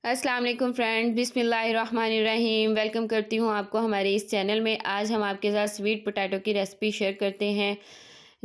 अस्सलाम वालेकुम फ्रेंड, बिस्मिल्लाहिर्रहमानिर्रहीम। वेलकम करती हूँ आपको हमारे इस चैनल में। आज हम आपके साथ स्वीट पोटैटो की रेसिपी शेयर करते हैं।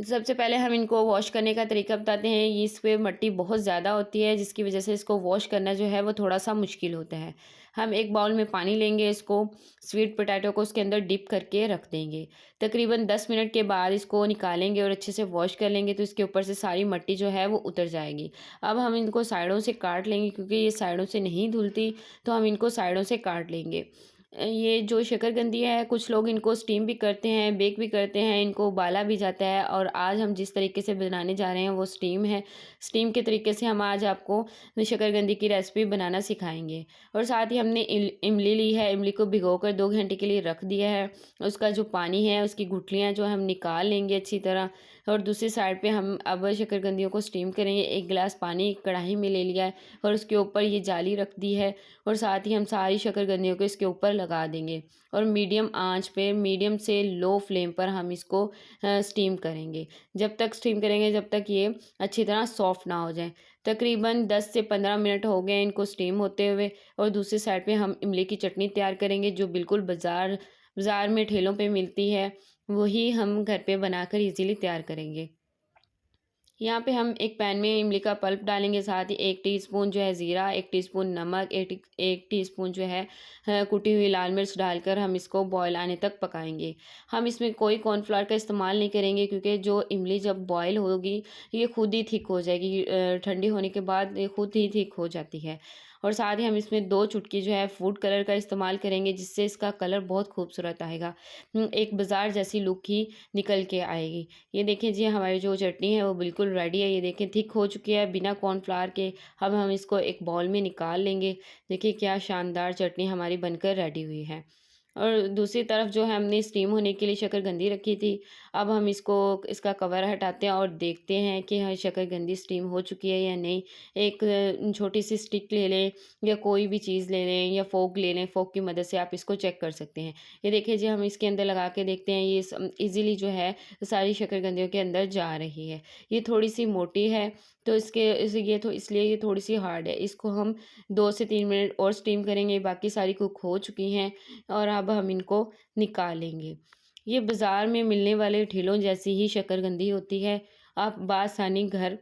सबसे पहले हम इनको वॉश करने का तरीका बताते हैं। ये इस पे मिट्टी बहुत ज़्यादा होती है, जिसकी वजह से इसको वॉश करना जो है वो थोड़ा-सा मुश्किल होता है। हम एक बाउल में पानी लेंगे, इसको स्वीट पोटैटो को उसके अंदर डिप करके रख देंगे। तकरीबन 10 मिनट के बाद इसको निकालेंगे और अच्छे से वॉश कर लेंगे, तो इसके ऊपर से सारी मिट्टी जो है वो उतर जाएगी। अब हम इनको साइडों से काट लेंगे, क्योंकि ये साइडों से नहीं धुलती, तो हम इनको साइडों से काट लेंगे। ये जो शकरकंदी है, कुछ लोग इनको स्टीम भी करते हैं, बेक भी करते हैं, इनको उबाला भी जाता है, और आज हम जिस तरीके से बनाने जा रहे हैं वो स्टीम है। स्टीम के तरीके से हम आज आपको शकरकंदी की रेसिपी बनाना सिखाएंगे। और साथ ही हमने इमली ली है, इमली को भिगोकर 2 घंटे के लिए रख दिया है। उसका जो पानी है, उसकी गुठलियाँ जो हम निकाल लेंगे अच्छी तरह। और दूसरी साइड पे हम अब शकरकंदियों को स्टीम करेंगे। 1 गिलास पानी कढ़ाई में ले लिया है और उसके ऊपर ये जाली रख दी है, और साथ ही हम सारी शकरकंदियों को इसके ऊपर लगा देंगे। और मीडियम आंच पे, मीडियम से लो फ्लेम पर हम इसको स्टीम करेंगे। जब तक स्टीम करेंगे जब तक ये अच्छी तरह सॉफ्ट ना हो जाए। तकरीबन 10 से 15 मिनट हो गए इनको स्टीम होते हुए। और दूसरी साइड पे हम इमली की चटनी तैयार करेंगे, जो बिल्कुल बाज़ार में ठेलों पे मिलती है, वही हम घर पे बनाकर इजीली तैयार करेंगे। यहाँ पे हम एक पैन में इमली का पल्प डालेंगे, साथ ही 1 टीस्पून जो है ज़ीरा, 1 टीस्पून नमक, 1 टीस्पून जो है कुटी हुई लाल मिर्च डालकर हम इसको बॉयल आने तक पकाएंगे। हम इसमें कोई कॉर्नफ्लावर का इस्तेमाल नहीं करेंगे, क्योंकि जो इमली जब बॉयल होगी ये खुद ही थिक हो जाएगी। ठंडी होने के बाद ये खुद ही थिक हो जाती है। और साथ ही हम इसमें 2 चुटकी जो है फूड कलर का इस्तेमाल करेंगे, जिससे इसका कलर बहुत खूबसूरत आएगा। एक बाज़ार जैसी लुक ही निकल के आएगी। ये देखिए जी, हमारी जो चटनी है वो बिल्कुल रेडी है। ये देखें थिक हो चुकी है बिना कॉर्नफ्लावर के। अब हम इसको एक बाउल में निकाल लेंगे। देखिए क्या शानदार चटनी हमारी बनकर रेडी हुई है। और दूसरी तरफ जो है हमने स्टीम होने के लिए शकरकंदी रखी थी। अब हम इसका कवर हटाते हैं और देखते हैं कि हाँ, शकरकंदी स्टीम हो चुकी है या नहीं। एक छोटी सी स्टिक ले लें या कोई भी चीज़ ले लें या फ़ोर्क ले लें, फ़ोर्क की मदद से आप इसको चेक कर सकते हैं। ये देखिए जी, हम इसके अंदर लगा के देखते हैं, ये ईज़िली जो है सारी शकरकंदियों के अंदर जा रही है। ये थोड़ी-सी मोटी है, तो इसलिए ये थोड़ी-सी हार्ड है। इसको हम 2 से 3 मिनट और स्टीम करेंगे, बाकी सारी कुक हो चुकी हैं, और अब हम इनको निकालेंगे। ये बाज़ार में मिलने वाले ठेलों जैसी ही शकरकंदी होती है। आप बआसानी घर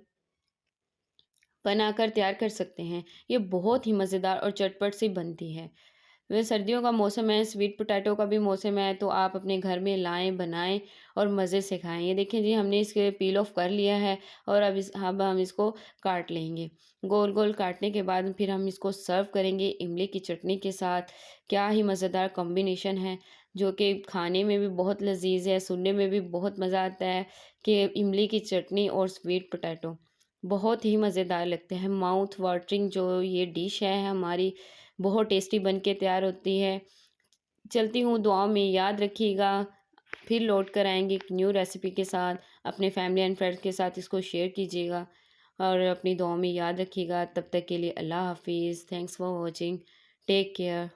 बनाकर तैयार कर सकते हैं। ये बहुत ही मज़ेदार और चटपट सी बनती है। वह सर्दियों का मौसम है, स्वीट पोटैटो का भी मौसम है, तो आप अपने घर में लाएँ, बनाएँ और मज़े से खाएँ। ये देखिए जी, हमने इसके पील ऑफ कर लिया है, और अब हम इसको काट लेंगे। गोल-गोल काटने के बाद फिर हम इसको सर्व करेंगे इमली की चटनी के साथ। क्या ही मज़ेदार कॉम्बिनेशन है, जो कि खाने में भी बहुत लज़ीज़ है, सुनने में भी बहुत मज़ा आता है कि इमली की चटनी और स्वीट पोटैटो बहुत ही मज़ेदार लगते हैं। माउथ वाटरिंग जो ये डिश है हमारी, बहुत टेस्टी बन के तैयार होती है। चलती हूँ, दुआओं में याद रखिएगा। फिर लौट कर आएँगे एक न्यू रेसिपी के साथ। अपने फैमिली एंड फ्रेंड्स के साथ इसको शेयर कीजिएगा और अपनी दुआओं में याद रखिएगा। तब तक के लिए अल्लाह हाफ़िज़। Thanks for watching. Take care.